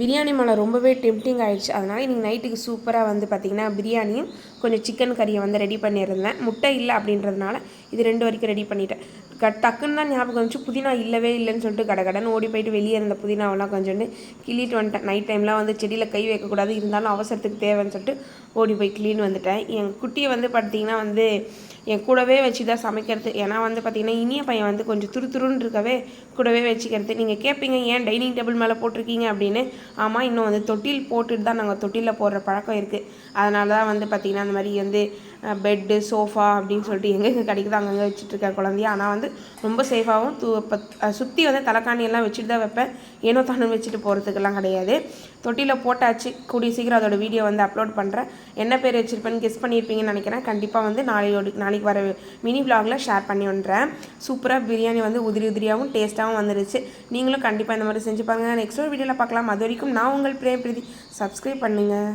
பிரியாணி மேலே ரொம்பவே டெம்ப்டிங் ஆகிடுச்சு. அதனால் இன்றைக்கி நைட்டுக்கு சூப்பராக வந்து பார்த்திங்கன்னா பிரியாணியும் கொஞ்சம் சிக்கன் கறியை வந்து ரெடி பண்ணியிருந்தேன். முட்டை இல்லை அப்படின்றதுனால இது 2 வரைக்கும் ரெடி பண்ணிட்டேன். டக்குன்னு தான் ஞாபகம் வந்துச்சு, புதினா இல்லவே இல்லைன்னு சொல்லிட்டு கடகடன்னு ஓடி போயிட்டு வெளியே இருந்த புதினாவெல்லாம் கொஞ்சோண்டு கிள்ளிட்டு வந்துட்டேன். நைட் டைம்லாம் வந்து செடியில் கை வைக்கக்கூடாது, இருந்தாலும் அவசரத்துக்கு தேவைன்னு சொல்லிட்டு ஓடி போய் கிளீன் வந்துட்டேன். என் குட்டியை வந்து பார்த்திங்கன்னா வந்து என் கூடவே வச்சு தான் சமைக்கிறது. ஏன்னா வந்து பார்த்திங்கன்னா இனிய பையன் வந்து கொஞ்சம் துருதுருன்னு இருக்கவே கூடவே வச்சுக்கிறது. நீங்கள் கேட்பீங்க ஏன் டைனிங் டேபிள் மேலே போட்டிருக்கீங்க அப்படின்னு. ஆமாம், இன்னும் வந்து தொட்டில் போட்டுட்டு தான் நாங்கள் தொட்டிலில் போடுற பழக்கம் இருக்குது. அதனால தான் வந்து பார்த்திங்கன்னா அந்த மாதிரி வந்து பெட்டு சோஃபா அப்படின்னு சொல்லிட்டு எங்கெங்கே கிடைக்குதோ அங்கங்கே வச்சுட்ருக்கேன் குழந்தைய. ஆனால் வந்து ரொம்ப சேஃபாகவும் சுற்றி வந்து தலைக்காணியெல்லாம் வச்சுட்டு தான் வைப்பேன். ஏனோ தானே வச்சுட்டு போகிறதுக்கெல்லாம் கிடையாது. தொட்டியில் போட்டாச்சு. கூடிய சீக்கிரம் அதோட வீடியோ வந்து அப்லோட் பண்ணுறேன். என்ன பேர் வச்சுருப்பேன்னு கெஸ் பண்ணியிருப்பீங்கன்னு நினைக்கிறேன். கண்டிப்பாக வந்து நாளைக்கு வர மினி விலாகில் ஷேர் பண்ணி வந்துடுறேன். சூப்பராக பிரியாணி வந்து உதிரி உதிரியாகவும் டேஸ்ட்டாகவும் வந்துருச்சு. நீங்களும் கண்டிப்பாக இந்த மாதிரி செஞ்சு பாருங்கள். நெக்ஸ்ட் ஒரு வீடியோவில் பார்க்கலாம். அது வரைக்கும் நான் உங்கள் பிரேம் பிரீதி. சப்ஸ்கிரைப் பண்ணுங்கள்.